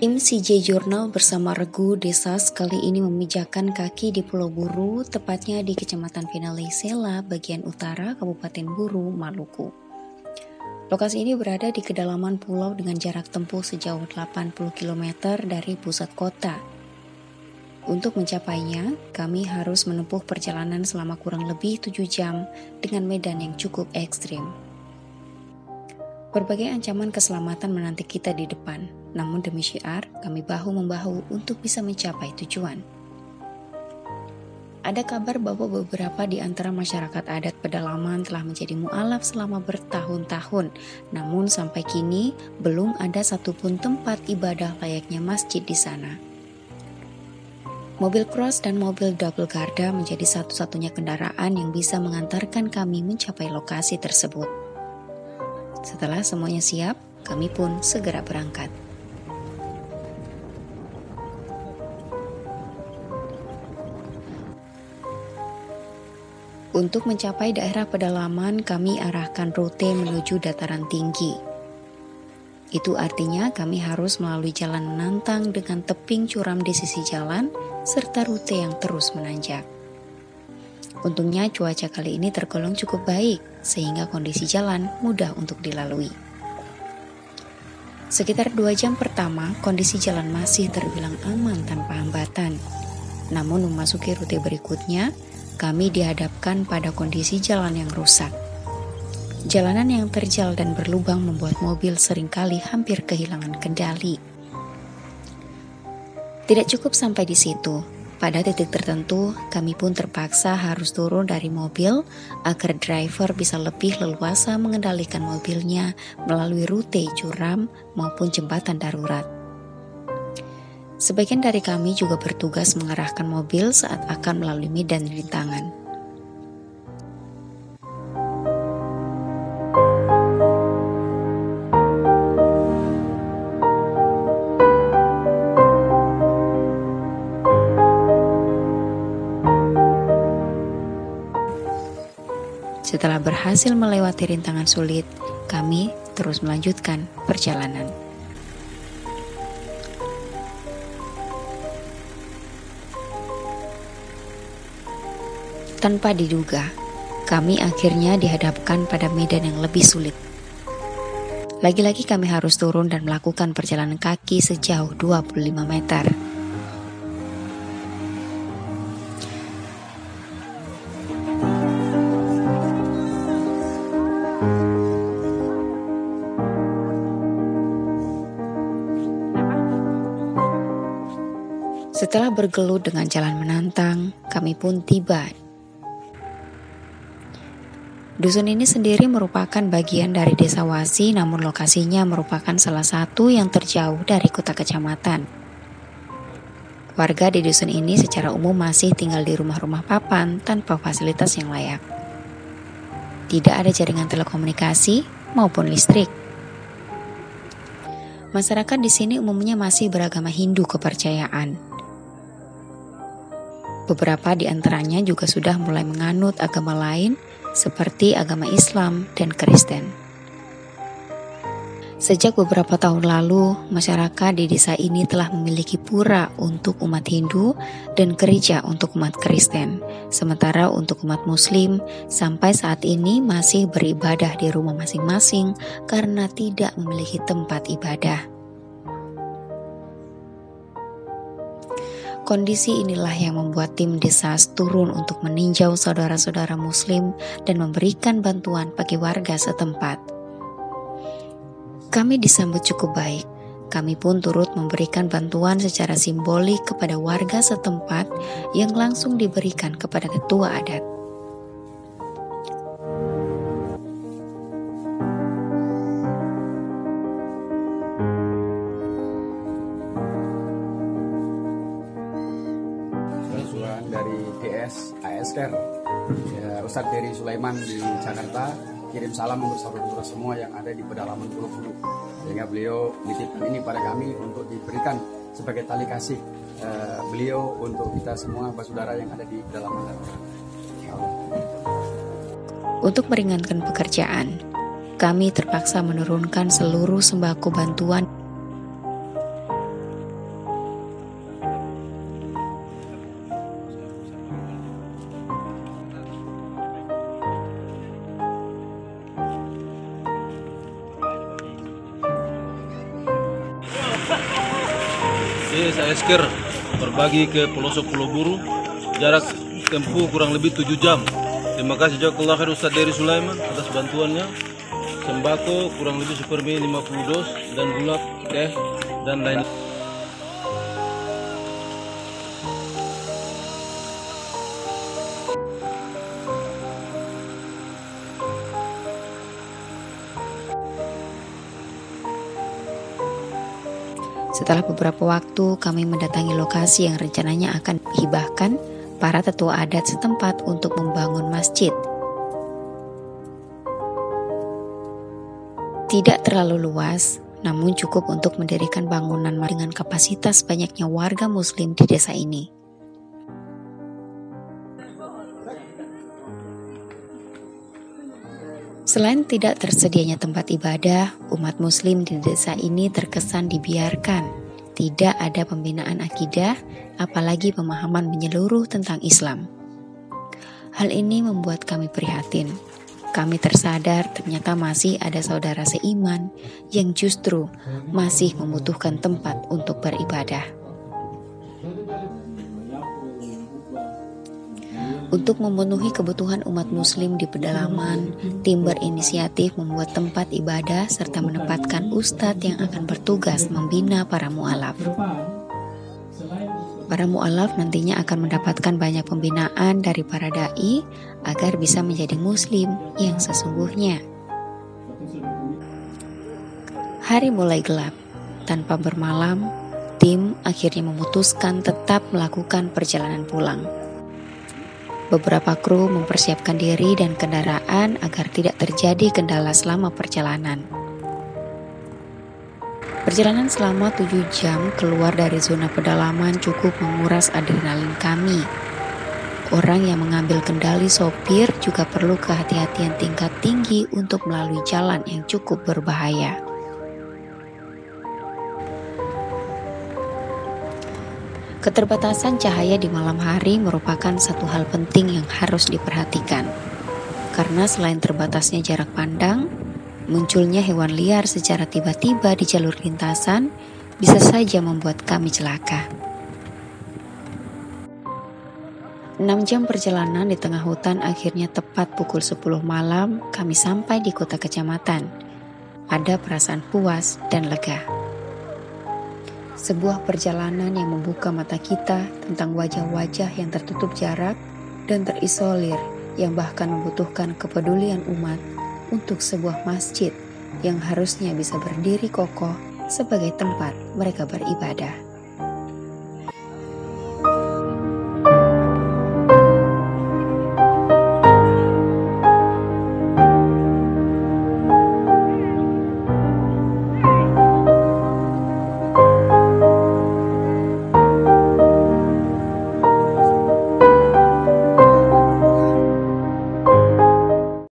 Tim CJ Journal bersama Regu Desas kali ini memijakan kaki di Pulau Buru, tepatnya di Kecamatan Pinalei-Sela, bagian utara Kabupaten Buru, Maluku. Lokasi ini berada di kedalaman pulau dengan jarak tempuh sejauh 80 km dari pusat kota. Untuk mencapainya, kami harus menempuh perjalanan selama kurang lebih 7 jam dengan medan yang cukup ekstrim. Berbagai ancaman keselamatan menanti kita di depan, namun demi syiar, kami bahu-membahu untuk bisa mencapai tujuan. Ada kabar bahwa beberapa di antara masyarakat adat pedalaman telah menjadi mu'alaf selama bertahun-tahun, namun sampai kini belum ada satupun tempat ibadah layaknya masjid di sana. Mobil cross dan mobil double garda menjadi satu-satunya kendaraan yang bisa mengantarkan kami mencapai lokasi tersebut. Setelah semuanya siap, kami pun segera berangkat. Untuk mencapai daerah pedalaman, kami arahkan rute menuju dataran tinggi. Itu artinya kami harus melalui jalan menantang dengan tebing curam di sisi jalan, serta rute yang terus menanjak. Untungnya cuaca kali ini tergolong cukup baik, sehingga kondisi jalan mudah untuk dilalui. Sekitar 2 jam pertama, kondisi jalan masih terbilang aman tanpa hambatan. Namun memasuki rute berikutnya, kami dihadapkan pada kondisi jalan yang rusak. Jalanan yang terjal dan berlubang membuat mobil seringkali hampir kehilangan kendali. Tidak cukup sampai di situ. Pada titik tertentu, kami pun terpaksa harus turun dari mobil agar driver bisa lebih leluasa mengendalikan mobilnya melalui rute curam maupun jembatan darurat. Sebagian dari kami juga bertugas mengarahkan mobil saat akan melalui medan rintangan. Setelah berhasil melewati rintangan sulit, kami terus melanjutkan perjalanan. Tanpa diduga, kami akhirnya dihadapkan pada medan yang lebih sulit. Lagi-lagi kami harus turun dan melakukan perjalanan kaki sejauh 25 meter. Setelah bergelut dengan jalan menantang, kami pun tiba. Dusun ini sendiri merupakan bagian dari Desa Wasi, namun lokasinya merupakan salah satu yang terjauh dari kota kecamatan. Warga di dusun ini secara umum masih tinggal di rumah-rumah papan tanpa fasilitas yang layak. Tidak ada jaringan telekomunikasi maupun listrik. Masyarakat di sini umumnya masih beragama Hindu kepercayaan. Beberapa di antaranya juga sudah mulai menganut agama lain seperti agama Islam dan Kristen. Sejak beberapa tahun lalu, masyarakat di desa ini telah memiliki pura untuk umat Hindu dan gereja untuk umat Kristen. Sementara untuk umat Muslim, sampai saat ini masih beribadah di rumah masing-masing karena tidak memiliki tempat ibadah. Kondisi inilah yang membuat tim Desas turun untuk meninjau saudara-saudara Muslim dan memberikan bantuan bagi warga setempat. Kami disambut cukup baik. Kami pun turut memberikan bantuan secara simbolik kepada warga setempat yang langsung diberikan kepada ketua adat. Dari DS ASR ya, Ustadz Ferry Sulaiman di Jakarta kirim salam untuk saudara-saudara semua yang ada di pedalaman Pulau Buru, sehingga beliau menitipkan ini pada kami untuk diberikan sebagai tali kasih beliau untuk kita semua saudara yang ada di pedalaman. Untuk meringankan pekerjaan, kami terpaksa menurunkan seluruh sembako bantuan TS ASKR berbagi ke pelosok Pulau Buru, jarak tempuh kurang lebih 7 jam. Terima kasih jazakallah khair Ustadz Dery Sulaiman atas bantuannya. Sembako kurang lebih supermi 50 dos dan gula, teh dan lain. Setelah beberapa waktu, kami mendatangi lokasi yang rencananya akan dihibahkan para tetua adat setempat untuk membangun masjid. Tidak terlalu luas, namun cukup untuk mendirikan bangunan dengan kapasitas banyaknya warga Muslim di desa ini. Selain tidak tersedianya tempat ibadah, umat Muslim di desa ini terkesan dibiarkan. Tidak ada pembinaan akidah, apalagi pemahaman menyeluruh tentang Islam. Hal ini membuat kami prihatin. Kami tersadar ternyata masih ada saudara seiman yang justru masih membutuhkan tempat untuk beribadah. Untuk memenuhi kebutuhan umat Muslim di pedalaman, tim berinisiatif membuat tempat ibadah serta menempatkan ustadz yang akan bertugas membina para mu'alaf. Para mu'alaf nantinya akan mendapatkan banyak pembinaan dari para da'i agar bisa menjadi Muslim yang sesungguhnya. Hari mulai gelap. Tanpa bermalam, tim akhirnya memutuskan tetap melakukan perjalanan pulang. Beberapa kru mempersiapkan diri dan kendaraan agar tidak terjadi kendala selama perjalanan. Perjalanan selama 7 jam keluar dari zona pedalaman cukup menguras adrenalin kami. Orang yang mengambil kendali sopir juga perlu kehati-hatian tingkat tinggi untuk melalui jalan yang cukup berbahaya. Keterbatasan cahaya di malam hari merupakan satu hal penting yang harus diperhatikan. Karena selain terbatasnya jarak pandang, munculnya hewan liar secara tiba-tiba di jalur lintasan bisa saja membuat kami celaka. 6 jam perjalanan di tengah hutan akhirnya tepat pukul 10 malam kami sampai di kota kecamatan. Ada perasaan puas dan lega. Sebuah perjalanan yang membuka mata kita tentang wajah-wajah yang tertutup jarak dan terisolir yang bahkan membutuhkan kepedulian umat untuk sebuah masjid yang harusnya bisa berdiri kokoh sebagai tempat mereka beribadah.